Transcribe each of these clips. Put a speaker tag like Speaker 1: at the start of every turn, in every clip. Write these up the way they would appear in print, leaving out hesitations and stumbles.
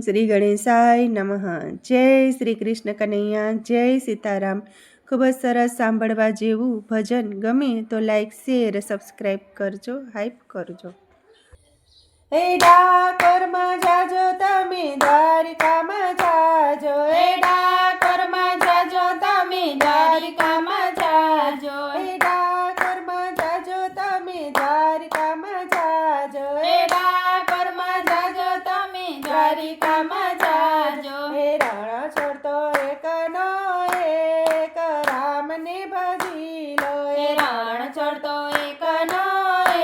Speaker 1: શ્રી ગણેશાય નમઃ। જય શ્રી કૃષ્ણ કનૈયા, જય સીતારામ। ખૂબ જ સરસ સાંભળવા જેવું ભજન ગમે તો લાઈક, શેર, સબસ્ક્રાઈબ કરજો, હાઈપ કરજો। હે ડાકોરમાં જાજો તમે, દ્વારિકામાં જાજો। હે ડાકોરમાં જાજો તમે, દ્વારિકામાં જાજો। હે ડાકોરમાં જાજો તમે, દ્વારિકામાં જાજો। હે ડાકોરમાં જાજો તમે, દ્વારિકામાં જાજો। હે રણ છોડતો એકનો એક, રામને ભજી લો। હે રણ છોડતો એકનો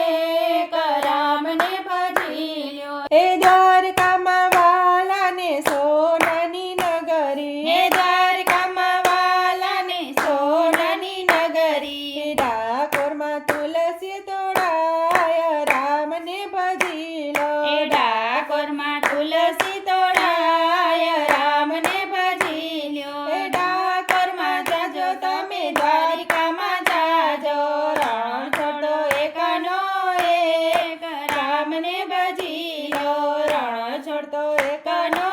Speaker 1: એક, રામને ભજી લો। હે દ્વારકામાં વાલાને સોનાની નગરી। હે દ્વારકામાં વાલાને સોનાની નગરી। હે ડાકોરમાં તુલસી તોડાય, રામને ભજી લો। હે ડાકોરમાં તુલસી તોડાય, રામને ભજી લો। હે ડાકોરમાં જાજો તમે, દ્વારિકામાં જાજો। રણ છોડો એકનો એક, રામને ભજી લો। રણ છોડતો એકનો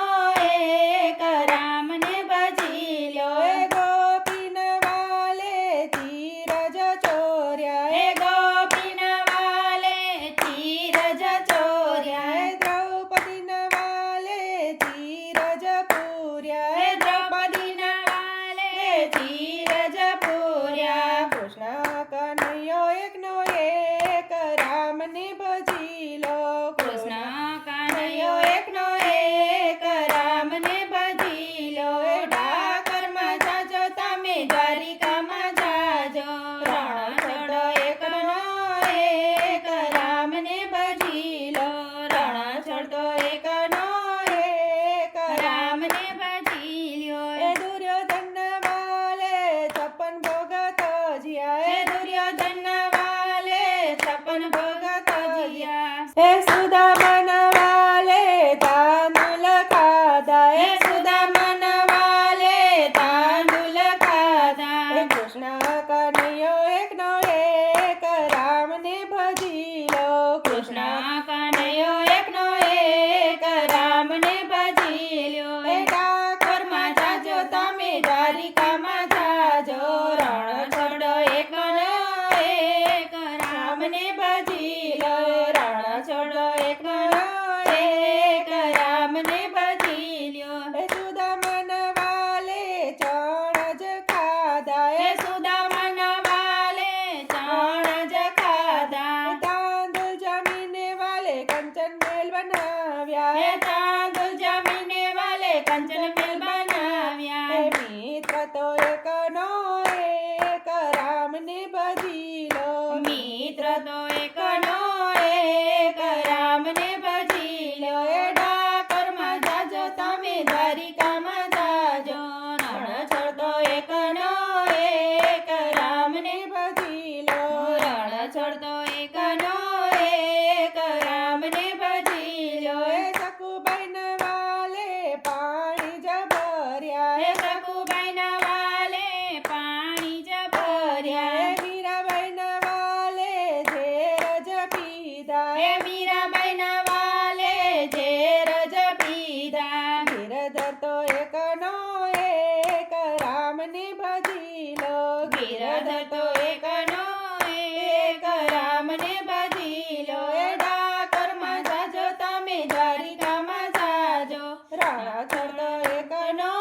Speaker 1: એક, રામને ભજી લો। હે ગોપીન વાલે ધીરજ ચોર્યા। હે ગોપીન વાલે ધીરજ ચોર્યા। હે દ્રૌપદીન વાલે ધીરજ પૂર્યા। હે દ્રૌપદીન વાલે ધીરજ પૂર્યા। કૃષ્ણ કનૈયો એકનો એક, રામને ભજી લો। કૃષ્ણ કનૈયો એકનો એક, રામને ભજી લો। હે ડાકોરમાં જાજો તમે, દ્વારિકામાં જાજો। રણ છોડો એકનો એક, રામને ભજી લો। રણ છોડતો એકનો એક, રામને ભજી લો। હે દુર્યોધન વાલે 56 ભોગ તજ્યા। હે દુર્યોધન વાલે 56 ભોગ તજ્યા। હે સુદામન વાલે તાંદુલ ખાધા। હે સુદામન વાલે તાંદુલ ખાધા। હે કૃષ્ણ કનૈયો એકનો એક, રામને ભજી લો। કૃષ્ણ કનૈયો એકનો એક, રામને ભજી લો। હે ડાકોરમાં જાજો તમે, દ્વારિકામાં જાજો। રણ છોડો એકનો એક, રામને ભજી લો। રણ છોડો એકનો એક, રામને ભજી લો। હે સુદામન વાલે ચણ જ ખાધા। હે સુદામન વાલે ચણ જ ખાધા। હે તાંદુલ જમીને વાલે કંચન મેલ બનાવ્યા। હે તાંદુલ જમીને વાલે કંચન મેલ બનાવ્યા। હે મિત્ર તો એકનો એક, રામને ભજી લો। મિત્ર તો એકનો એક, રામને ભજી લો। હે ડાકોરમાં જાજો તમે, દ્વારિકામાં જાજો। રણ છોડતો એકનો એક, રામને ભજી લો। રણ છોડતો એકનો એક, રામને ભજી લો। હે સખુબાઈન વાલે પાણી જ ભર્યા। હે સખુબાઈન વાલે પાણી જ ભર્યા। હે મીરાબાઈન વાલે ઝેર જ પીધા। હે મીરાબાઈન વાલે ઝેર જ પીધા। ગિરધર તો એકનો એક, રામને ભજી લો। ગિરધર તો એકનો એક, રામને ભજી લો। હે ડાકોરમાં જાજો તમે, દ્વારિકામાં જાજો। રણ છોડતો એકનો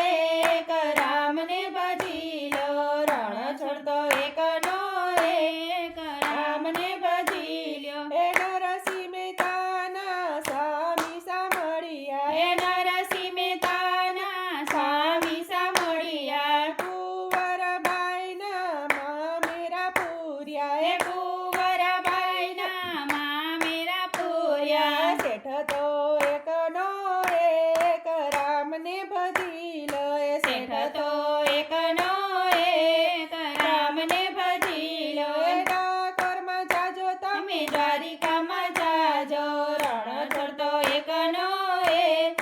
Speaker 1: એક, રામને ભજી લો। રણ છોડતો એકનો એક, રામને ભજી લો। હે નરસિંહ મહેતાના સ્વામી સાંભળ્યા। હે નરસિંહ મહેતાના સ્વામી સાંભળ્યા। કુંવરબાઈના મામેરા પૂર્યા। હે કુંવરબાઈના મામેરા પૂર્યા। શેઠ તો એકનો એક, રામને ભજી લો। હે શેઠ તો એકનો એક, રામને ભજી લો। હે ડાકોરમાં જાજો તમે, દ્વારિકામાં જાજો। રણ છોડતો એકનો એક,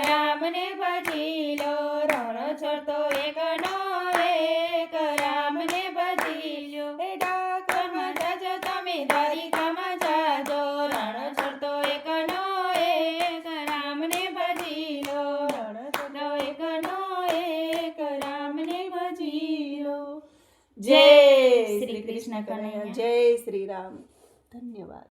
Speaker 1: રામને ભજી લો। રણ છોડતો એકનો એક, રામને ભજી લો। હે ડાકોરમાં જાજો તમે, દ્વારિકામાં જાજો। રણ છોડતો એકનો એક, રામને ભજી જય
Speaker 2: શ્રી કૃષ્ણ કનૈયા.
Speaker 1: જય શ્રી રામ. ધન્યવાદ.